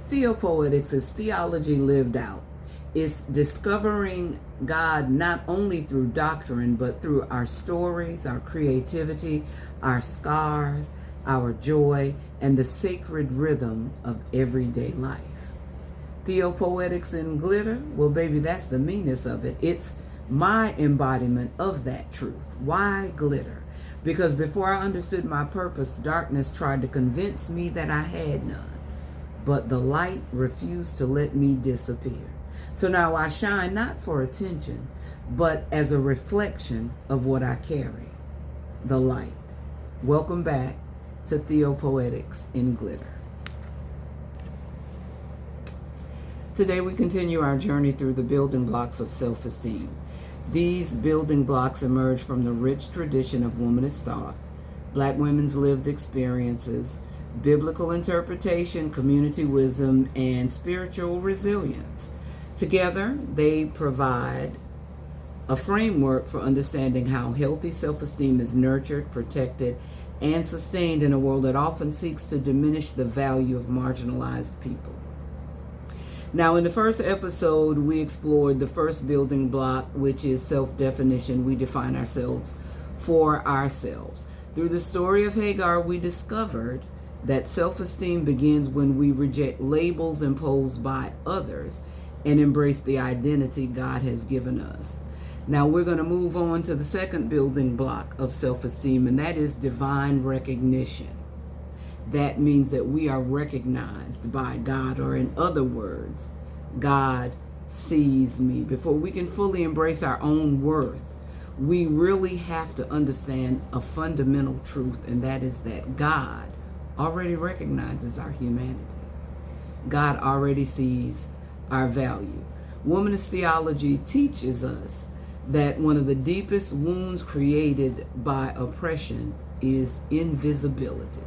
Theopoetics is theology lived out. It's discovering God not only through doctrine, but through our stories, our creativity, our scars, our joy, and the sacred rhythm of everyday life. Theopoetics in glitter, well, baby, that's the meanness of it. It's my embodiment of that truth. Why glitter? Because before I understood my purpose, darkness tried to convince me that I had none. But the light refused to let me disappear. So now I shine not for attention, but as a reflection of what I carry, the light. Welcome back to Theopoetics in Glitter. Today we continue our journey through the building blocks of self-esteem. These building blocks emerge from the rich tradition of womanist thought, Black women's lived experiences, biblical interpretation, community wisdom, and spiritual resilience. Together, they provide a framework for understanding how healthy self-esteem is nurtured, protected, and sustained in a world that often seeks to diminish the value of marginalized people. Now, in the first episode, we explored the first building block, which is self-definition. We define ourselves for ourselves. Through the story of Hagar, we discovered that self-esteem begins when we reject labels imposed by others and embrace the identity God has given us. Now we're going to move on to the second building block of self-esteem, and that is divine recognition. That means that we are recognized by God, or in other words, God sees me. Before we can fully embrace our own worth, we really have to understand a fundamental truth, and that is that God already recognizes our humanity. God already sees our value. Womanist theology teaches us that one of the deepest wounds created by oppression is invisibility.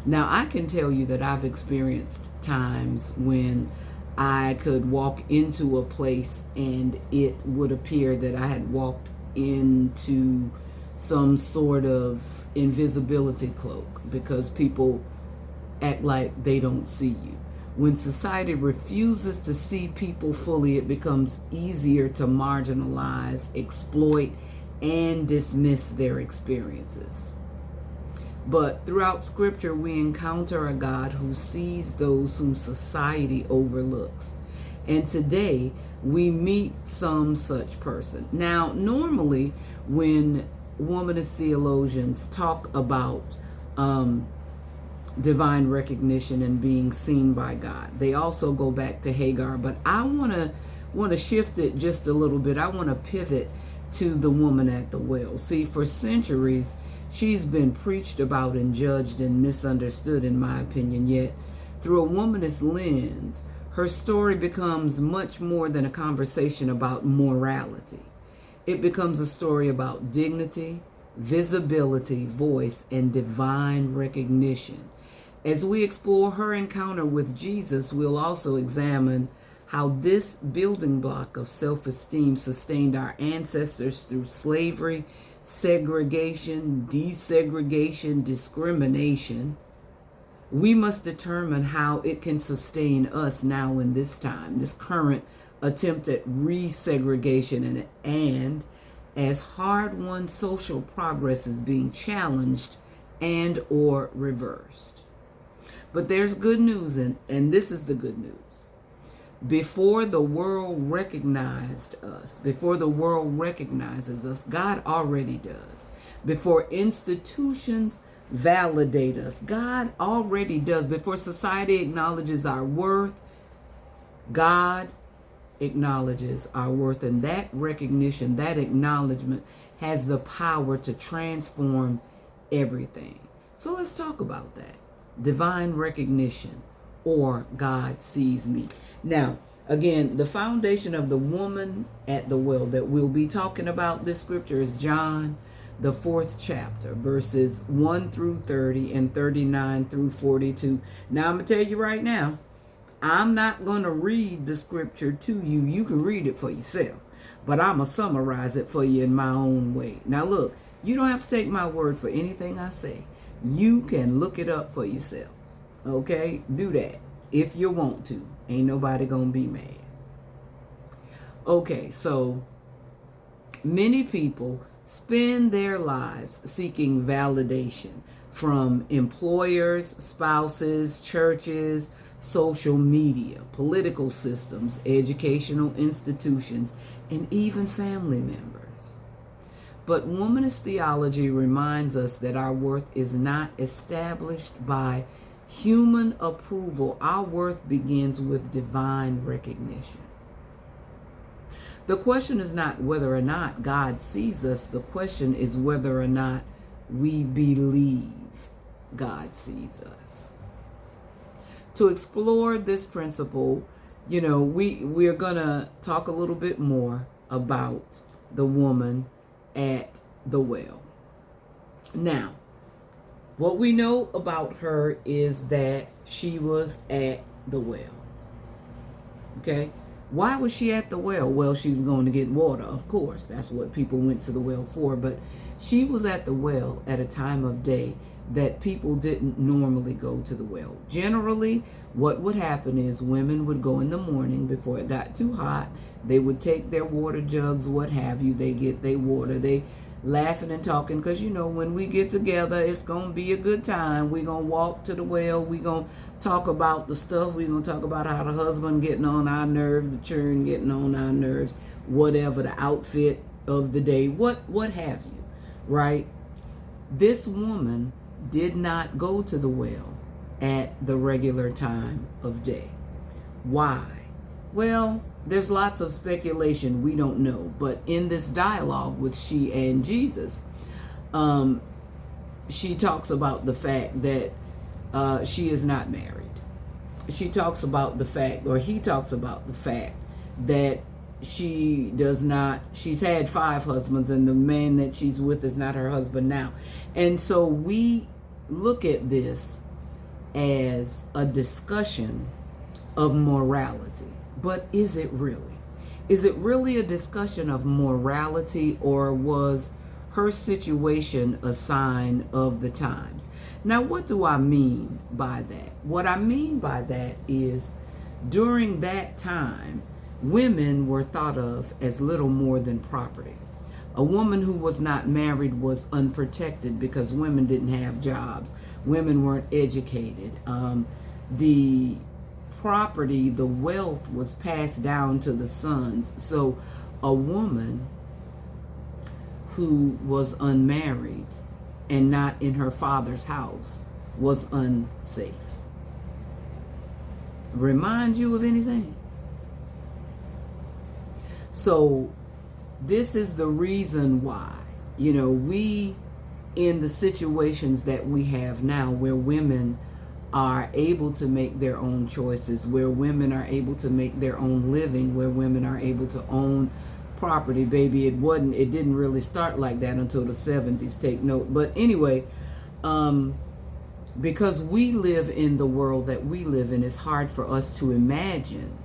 Now, I can tell you that I've experienced times when I could walk into a place and it would appear that I had walked into some sort of invisibility cloak because people act like they don't see you. When society refuses to see people fully, it becomes easier to marginalize, exploit, and dismiss their experiences. But throughout Scripture, we encounter a God who sees those whom society overlooks. And today, we meet some such person. Now, normally, when womanist theologians talk about divine recognition and being seen by God, they also go back to Hagar. But I want to shift it just a little bit. I want to pivot to the woman at the well. See, for centuries, she's been preached about and judged and misunderstood, in my opinion, yet through a womanist lens, her story becomes much more than a conversation about morality. It becomes a story about dignity, visibility, voice, and divine recognition. As we explore her encounter with Jesus, we'll also examine how this building block of self-esteem sustained our ancestors through slavery, segregation, desegregation, discrimination. We must determine how it can sustain us now in this time, this current attempt at resegregation, and as hard-won social progress is being challenged and or reversed. But there's good news, and this is the good news. Before the world recognized us, before the world recognizes us, God already does. Before institutions validate us, God already does. Before society acknowledges our worth, God acknowledges our worth. And that recognition, that acknowledgement has the power to transform everything. So let's talk about that. Divine recognition, or God sees me. Now, again, the foundation of the woman at the well that we'll be talking about this scripture is John, the 4th chapter, verses 1 through 30 and 39 through 42. Now, I'm going to tell you right now, I'm not going to read the scripture to you. You can read it for yourself, but I'm going to summarize it for you in my own way. Now, look, you don't have to take my word for anything I say. You can look it up for yourself. Okay? Do that. if you want to. Ain't nobody gonna be mad. Okay, so many people spend their lives seeking validation from employers, spouses, churches, social media, political systems, educational institutions, and even family members. But womanist theology reminds us that our worth is not established by human approval. Our worth begins with divine recognition. The question is not whether or not God sees us. The question is whether or not we believe God sees us. To explore this principle, we're going to talk a little bit more about the woman at the well. Now, what we know about her is that she was at the well. Okay? Why was she at the well? Well, she was going to get water, of course. That's what people went to the well for. But she was at the well at a time of day that people didn't normally go to the well. Generally, what would happen is women would go in the morning before it got too hot. They would take their water jugs, what have you. They get their water. They laughing and talking because, when we get together, it's going to be a good time. We're going to walk to the well. We're going to talk about the stuff. We're going to talk about how the husband getting on our nerves, the children getting on our nerves, whatever, the outfit of the day, what have you, right? This woman did not go to the well at the regular time of day. Why? Well, there's lots of speculation, we don't know. But in this dialogue with she and Jesus, she talks about the fact that she is not married. She talks about the fact, or he talks about the fact that she's had 5 husbands and the man that she's with is not her husband now. And so we look at this as a discussion of morality. But is it really? Is it really a discussion of morality, or was her situation a sign of the times? Now, what do I mean by that? What I mean by that is during that time, women were thought of as little more than property. A woman who was not married was unprotected because women didn't have jobs. Women weren't educated. The property, the wealth was passed down to the sons. So a woman who was unmarried and not in her father's house was unsafe. Remind you of anything? So this is the reason why, we, in the situations that we have now, where women are able to make their own choices, where women are able to make their own living, where women are able to own property. Baby, it didn't really start like that until the 70s, take note. But anyway, because we live in the world that we live in, it's hard for us to imagine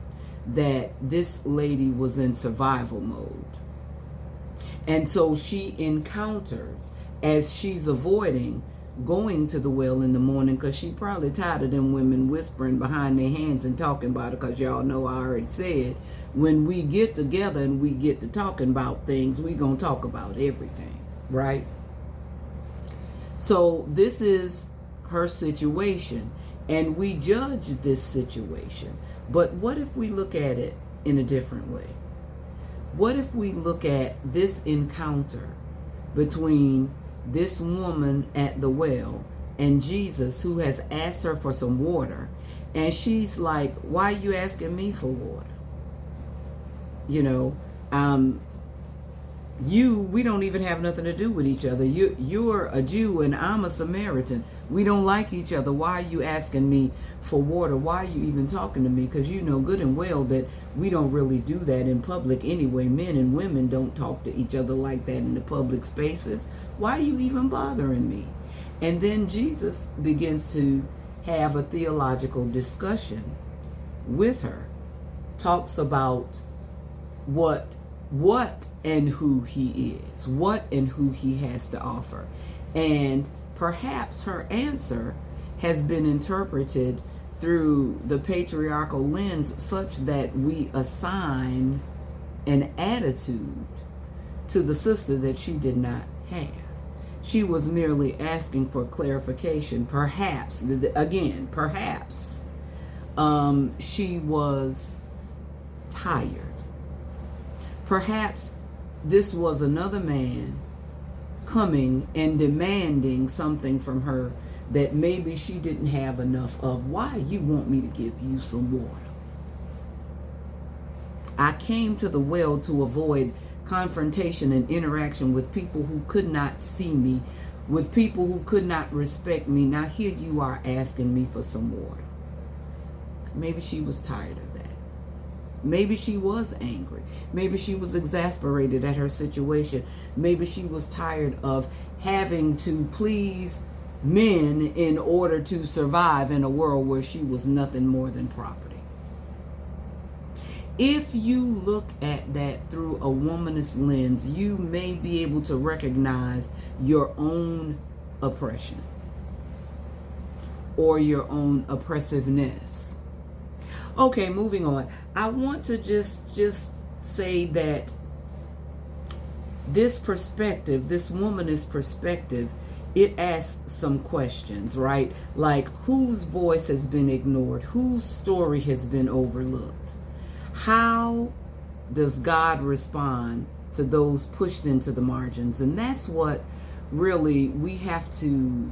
that this lady was in survival mode. And so she encounters, as she's avoiding going to the well in the morning, because she probably tired of them women whispering behind their hands and talking about it, because y'all know I already said, when we get together and we get to talking about things, we gonna talk about everything, right? So this is her situation, and we judge this situation. But what if we look at it in a different way? What if we look at this encounter between this woman at the well and Jesus, who has asked her for some water, and she's like, why are you asking me for water? We don't even have nothing to do with each other. You're a Jew and I'm a Samaritan. We don't like each other. Why are you asking me for water? Why are you even talking to me? Because you know good and well that we don't really do that in public anyway. Men and women don't talk to each other like that in the public spaces. Why are you even bothering me? And then Jesus begins to have a theological discussion with her. Talks about what and who he is, what and who he has to offer. And perhaps her answer has been interpreted through the patriarchal lens such that we assign an attitude to the sister that she did not have. She was merely asking for clarification. Perhaps, again, perhaps she was tired. Perhaps this was another man coming and demanding something from her that maybe she didn't have enough of. Why you want me to give you some water? I came to the well to avoid confrontation and interaction with people who could not see me, with people who could not respect me. Now here you are asking me for some water. Maybe she was tired of that. Maybe she was angry. Maybe she was exasperated at her situation. Maybe she was tired of having to please men in order to survive in a world where she was nothing more than property. If you look at that through a womanist lens, you may be able to recognize your own oppression or your own oppressiveness. Okay, moving on. I want to just say that this perspective, this womanist perspective, it asks some questions, right? Like, whose voice has been ignored? Whose story has been overlooked? How does God respond to those pushed into the margins? And that's what really we have to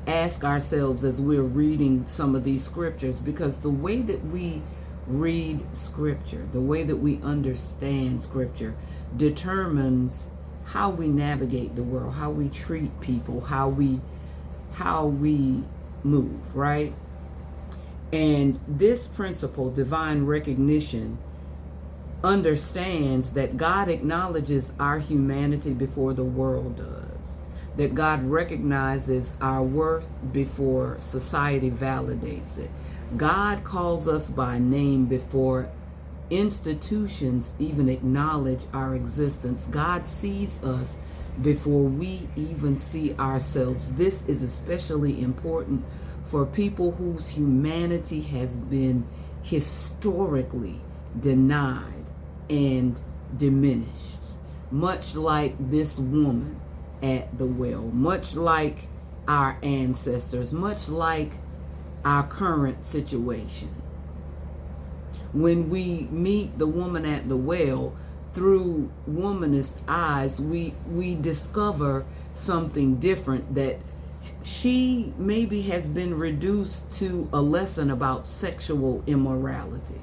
ask ourselves as we're reading some of these scriptures, because the way that we read scripture, the way that we understand scripture determines how we navigate the world, how we treat people, how we move, right? And this principle, divine recognition, understands that God acknowledges our humanity before the world does. That God recognizes our worth before society validates it. God calls us by name before institutions even acknowledge our existence. God sees us before we even see ourselves. This is especially important for people whose humanity has been historically denied and diminished. Much like this woman at the well, much like our ancestors, much like our current situation. When we meet the woman at the well, through womanist eyes, we discover something different, that she maybe has been reduced to a lesson about sexual immorality.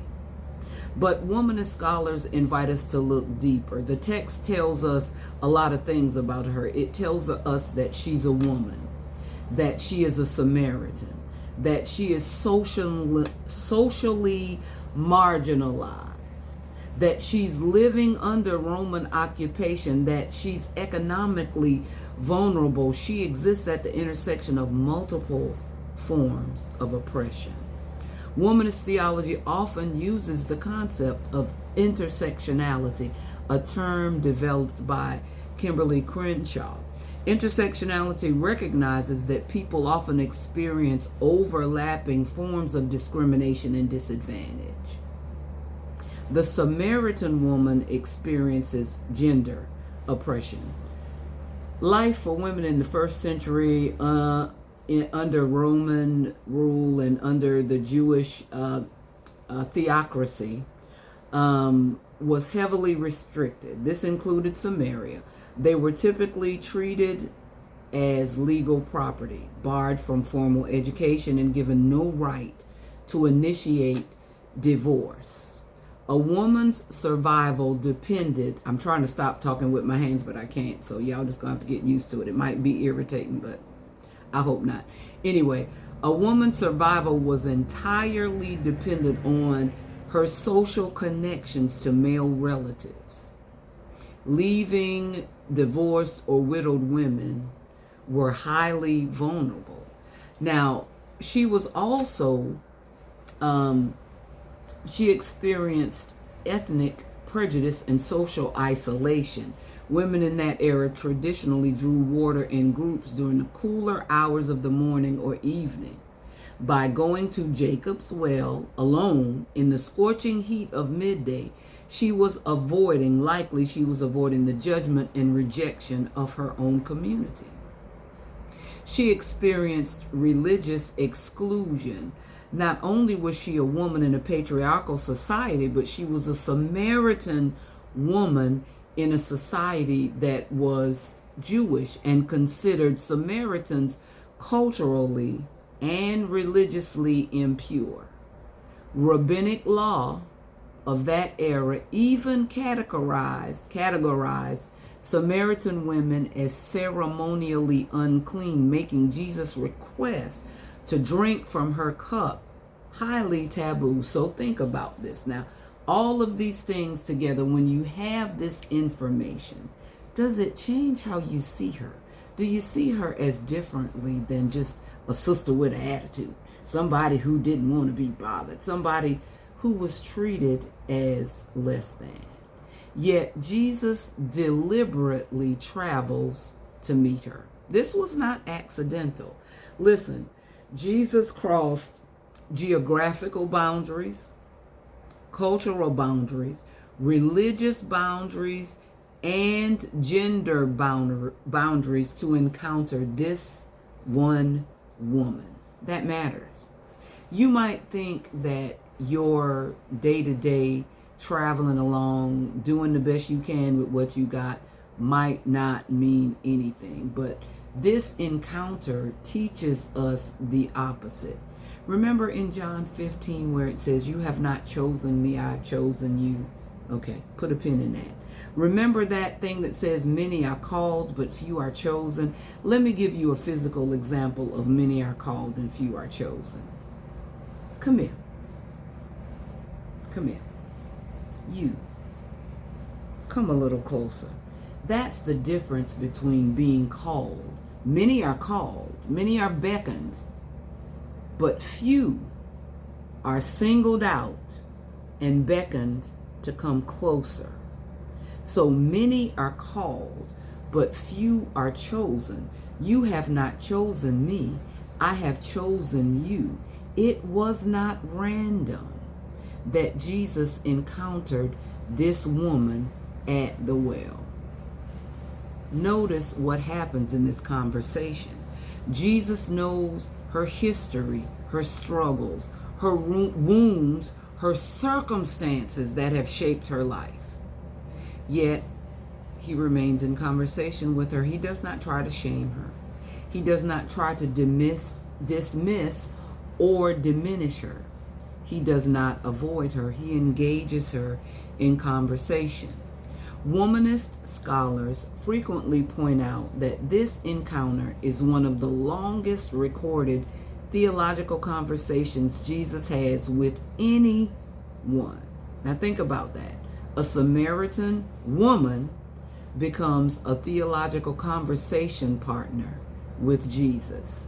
But womanist scholars invite us to look deeper. The text tells us a lot of things about her. It tells us that she's a woman, that she is a Samaritan, that she is socially marginalized, that she's living under Roman occupation, that she's economically vulnerable. She exists at the intersection of multiple forms of oppression. Womanist theology often uses the concept of intersectionality, a term developed by Kimberly Crenshaw. Intersectionality recognizes that people often experience overlapping forms of discrimination and disadvantage. The Samaritan woman experiences gender oppression. Life for women in the first century under Roman rule and under the Jewish theocracy was heavily restricted. This included Samaria. They were typically treated as legal property, barred from formal education, and given no right to initiate divorce. A woman's survival depended, I'm trying to stop talking with my hands, but I can't, so y'all just gonna have to get used to it. It might be irritating, but I hope not. Anyway, a woman's survival was entirely dependent on her social connections to male relatives. Leaving divorced or widowed women were highly vulnerable. Now, she was also, she experienced ethnic prejudice and social isolation. Women in that era traditionally drew water in groups during the cooler hours of the morning or evening. By going to Jacob's well alone in the scorching heat of midday, she was avoiding the judgment and rejection of her own community. She experienced religious exclusion. Not only was she a woman in a patriarchal society, but she was a Samaritan woman in a society that was Jewish and considered Samaritans culturally and religiously impure. Rabbinic law of that era even categorized Samaritan women as ceremonially unclean, making Jesus' request to drink from her cup highly taboo. So think about this. Now, all of these things together, when you have this information, does it change how you see her? Do you see her as differently than just a sister with an attitude? Somebody who didn't want to be bothered. Somebody who was treated as less than. Yet Jesus deliberately travels to meet her. This was not accidental. Listen, Jesus crossed geographical boundaries, cultural boundaries, religious boundaries, and gender boundaries to encounter this one woman. That matters. You might think that your day-to-day traveling along, doing the best you can with what you got might not mean anything, but this encounter teaches us the opposite. Remember in John 15 where it says, "You have not chosen me, I have chosen you." Okay, put a pin in that. Remember that thing that says many are called but few are chosen? Let me give you a physical example of many are called and few are chosen. Come here. Come here. You. Come a little closer. That's the difference between being called. Many are called, many are beckoned, but few are singled out and beckoned to come closer. So many are called, but few are chosen. You have not chosen me, I have chosen you. It was not random that Jesus encountered this woman at the well. Notice what happens in this conversation. Jesus knows her history, her struggles, her wounds, her circumstances that have shaped her life. Yet, he remains in conversation with her. He does not try to shame her. He does not try to dismiss or diminish her. He does not avoid her. He engages her in conversation. Womanist scholars frequently point out that this encounter is one of the longest recorded theological conversations Jesus has with anyone. Now think about that. A Samaritan woman becomes a theological conversation partner with Jesus.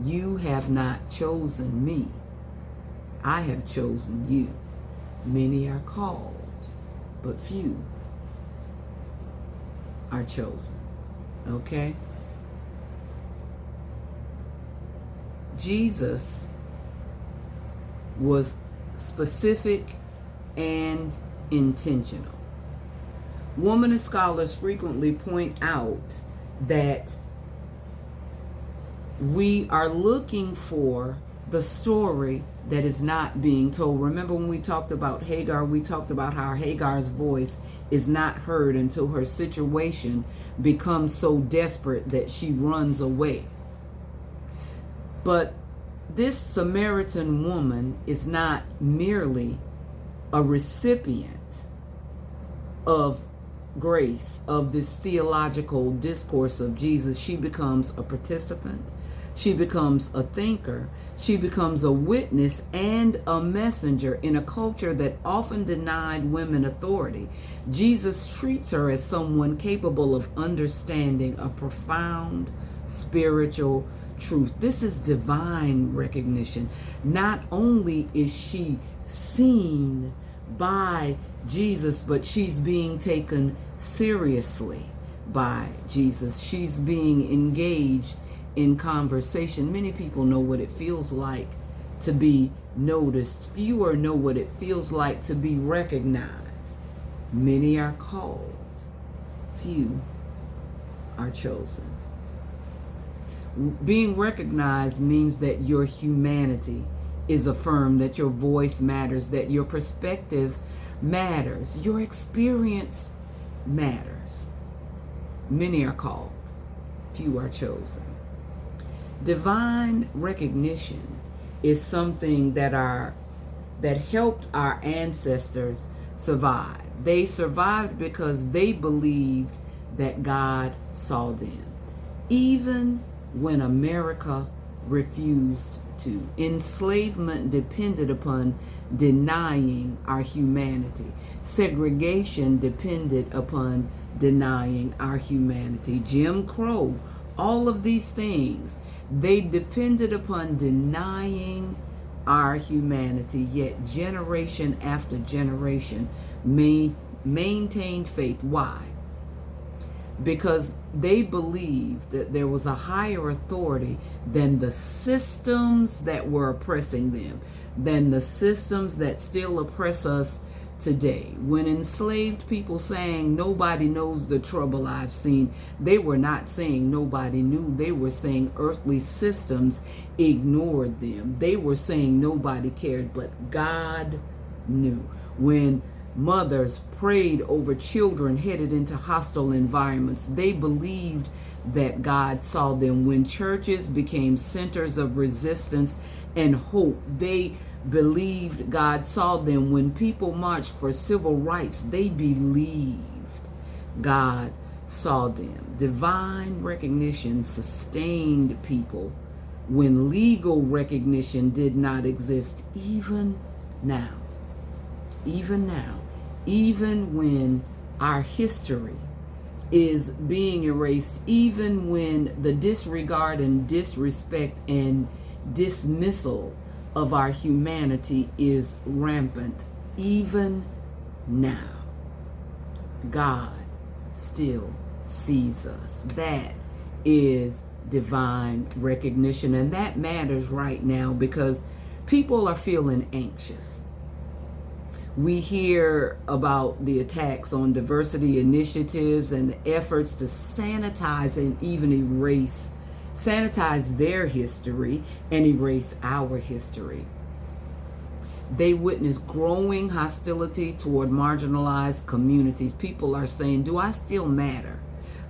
You have not chosen me, I have chosen you. Many are called, but few are chosen. Okay? Jesus was specific and intentional. Womanist scholars frequently point out that we are looking for the story that is not being told. Remember when we talked about Hagar, we talked about how Hagar's voice is not heard until her situation becomes so desperate that she runs away. But this Samaritan woman is not merely a recipient of grace, of this theological discourse of Jesus. She becomes a participant. She becomes a thinker. She becomes a witness and a messenger in a culture that often denied women authority. Jesus treats her as someone capable of understanding a profound spiritual truth. This is divine recognition. Not only is she seen by Jesus, but she's being taken seriously by Jesus. She's being engaged in conversation. Many people know what it feels like to be noticed. Fewer know what it feels like to be recognized. Many are called. Few are chosen. Being recognized means that your humanity is affirmed, that your voice matters, that your perspective matters, your experience matters. Many are called, few are chosen. Divine recognition is something that helped our ancestors survive. They survived because they believed that God saw them, even when America refused to. Enslavement depended upon denying our humanity. Segregation depended upon denying our humanity. Jim Crow, all of these things, they depended upon denying our humanity, yet generation after generation maintained faith. Why? Because they believed that there was a higher authority than the systems that were oppressing them, than the systems that still oppress us today. When enslaved people sang, "Nobody knows the trouble I've seen," they were not saying nobody knew. They were saying earthly systems ignored them. They were saying nobody cared, but God knew. When mothers prayed over children headed into hostile environments, they believed that God saw them. When churches became centers of resistance and hope, they believed God saw them. When people marched for civil rights, they believed God saw them. Divine recognition sustained people when legal recognition did not exist. Even now, even when our history is being erased, even when the disregard and disrespect and dismissal of our humanity is rampant, even now, God still sees us. That is divine recognition, and that matters right now because people are feeling anxious. We hear about the attacks on diversity initiatives and the efforts to sanitize and even sanitize their history and erase our history. They witness growing hostility toward marginalized communities. People are saying, do I still matter?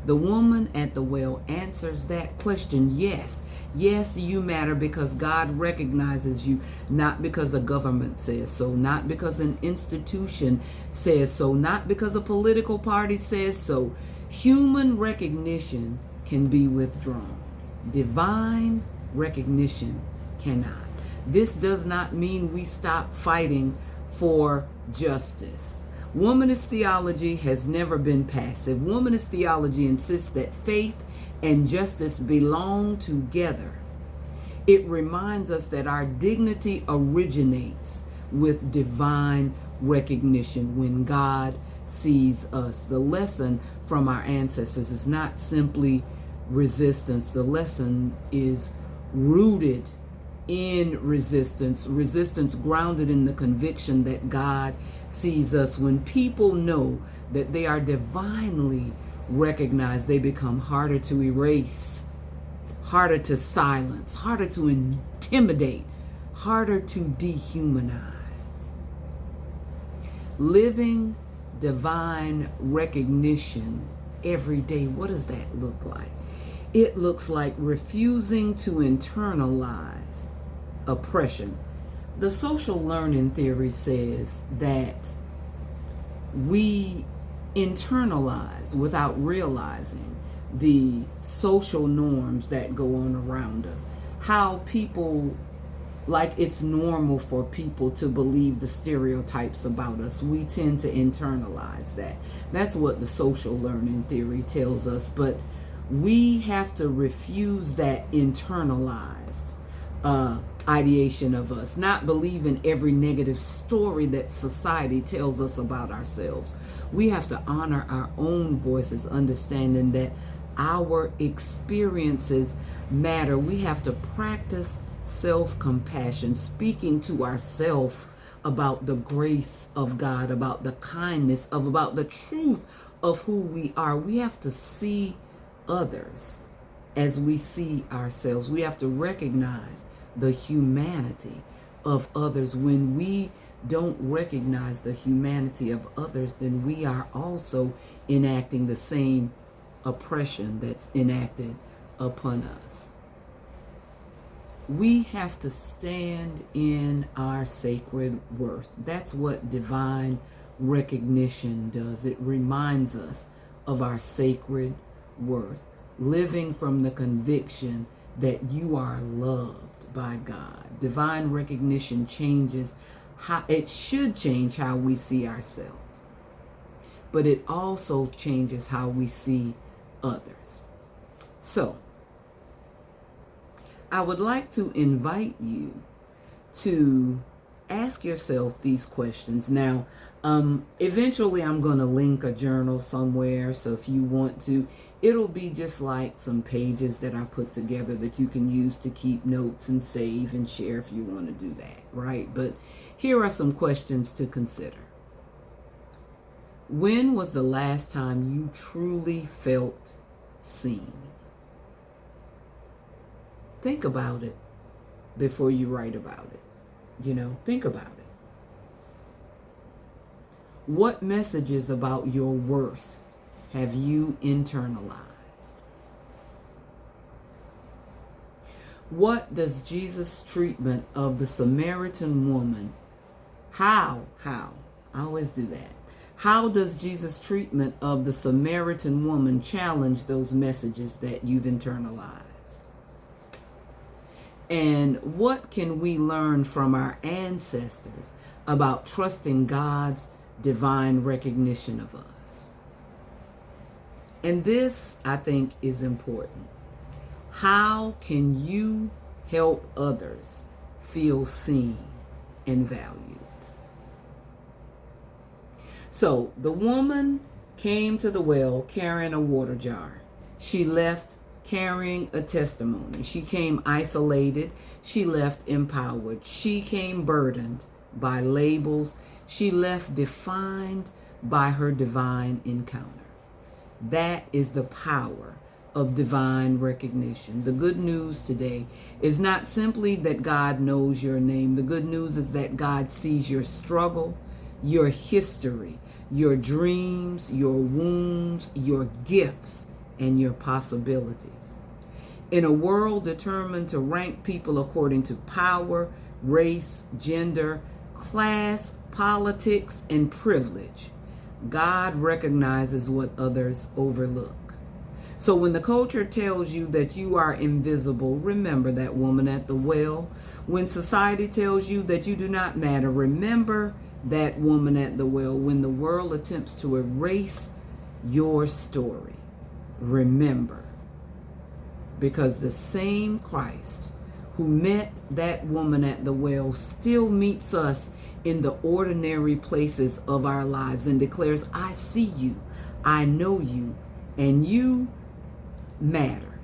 The woman at the well answers that question. Yes, you matter because God recognizes you, not because a government says so, not because an institution says so, not because a political party says so. Human recognition can be withdrawn. Divine recognition cannot. This does not mean we stop fighting for justice. Womanist theology has never been passive. Womanist theology insists that faith and justice belong together. It reminds us that our dignity originates with divine recognition when God sees us. The lesson from our ancestors is not simply resistance. The lesson is rooted in resistance grounded in the conviction that God sees us. When people know that they are divinely recognized, they become harder to erase, harder to silence, harder to intimidate, harder to dehumanize. Living divine recognition every day, what does that look like? It looks like refusing to internalize oppression. The social learning theory says that we internalize without realizing the social norms that go on around us. How people, like it's normal for people to believe the stereotypes about us. We tend to internalize that. That's what the social learning theory tells us. But we have to refuse that internalized ideation of us, not believe in every negative story that society tells us about ourselves. We have to honor our own voices, understanding that our experiences matter. We have to practice self-compassion, speaking to ourselves about the grace of God, about the kindness of, about the truth of who we are. We have to see others as we see ourselves. We have to recognize the humanity of others. When we don't recognize the humanity of others, then we are also enacting the same oppression that's enacted upon us. We have to stand in our sacred worth. That's what divine recognition does. It reminds us of our sacred worth, living from the conviction that you are loved by God. Divine recognition changes how, it should change how we see ourselves, but it also changes how we see others. So, I would like to invite you to ask yourself these questions. Now, eventually I'm going to link a journal somewhere, so if you want to, it'll be just like some pages that I put together that you can use to keep notes and save and share if you want to do that, right? But here are some questions to consider. When was the last time you truly felt seen? Think about it before you write about it. Think about it. What messages about your worth have you internalized? What does Jesus' treatment of the Samaritan woman, I always do that. How does Jesus' treatment of the Samaritan woman challenge those messages that you've internalized? And what can we learn from our ancestors about trusting God's divine recognition of us? And this, I think, is important. How can you help others feel seen and valued? So the woman came to the well carrying a water jar. She left carrying a testimony. She came isolated. She left empowered. She came burdened by labels. She left defined by her divine encounter. That is the power of divine recognition. The good news today is not simply that God knows your name. The good news is that God sees your struggle, your history, your dreams, your wounds, your gifts, and your possibilities. In a world determined to rank people according to power, race, gender, class, politics, and privilege, God recognizes what others overlook. So when the culture tells you that you are invisible, remember that woman at the well. When society tells you that you do not matter, remember that woman at the well. When the world attempts to erase your story, remember, because the same Christ who met that woman at the well still meets us in the ordinary places of our lives and declares, I see you, I know you, and you matter.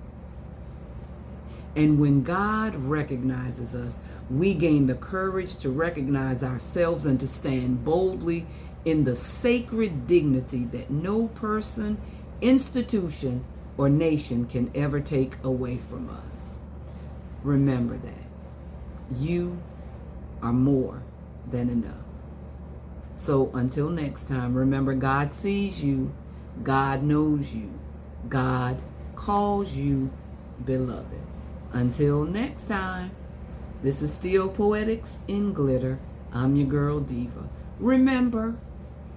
And when God recognizes us, we gain the courage to recognize ourselves and to stand boldly in the sacred dignity that no person, institution, or nation can ever take away from us. Remember that you are more than enough. So until next time, remember, God sees you, God knows you, God calls you beloved. Until next time, this is Theopoetics in Glitter. I'm your girl Diva. Remember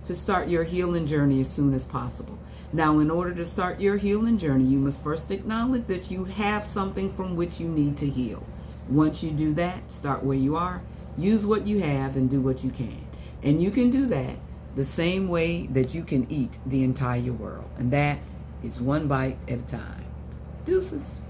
to start your healing journey as soon as possible. Now, in order to start your healing journey, you must first acknowledge that you have something from which you need to heal. Once you do that, start where you are, use what you have, and do what you can. And you can do that the same way that you can eat the entire world. And that is one bite at a time. Deuces.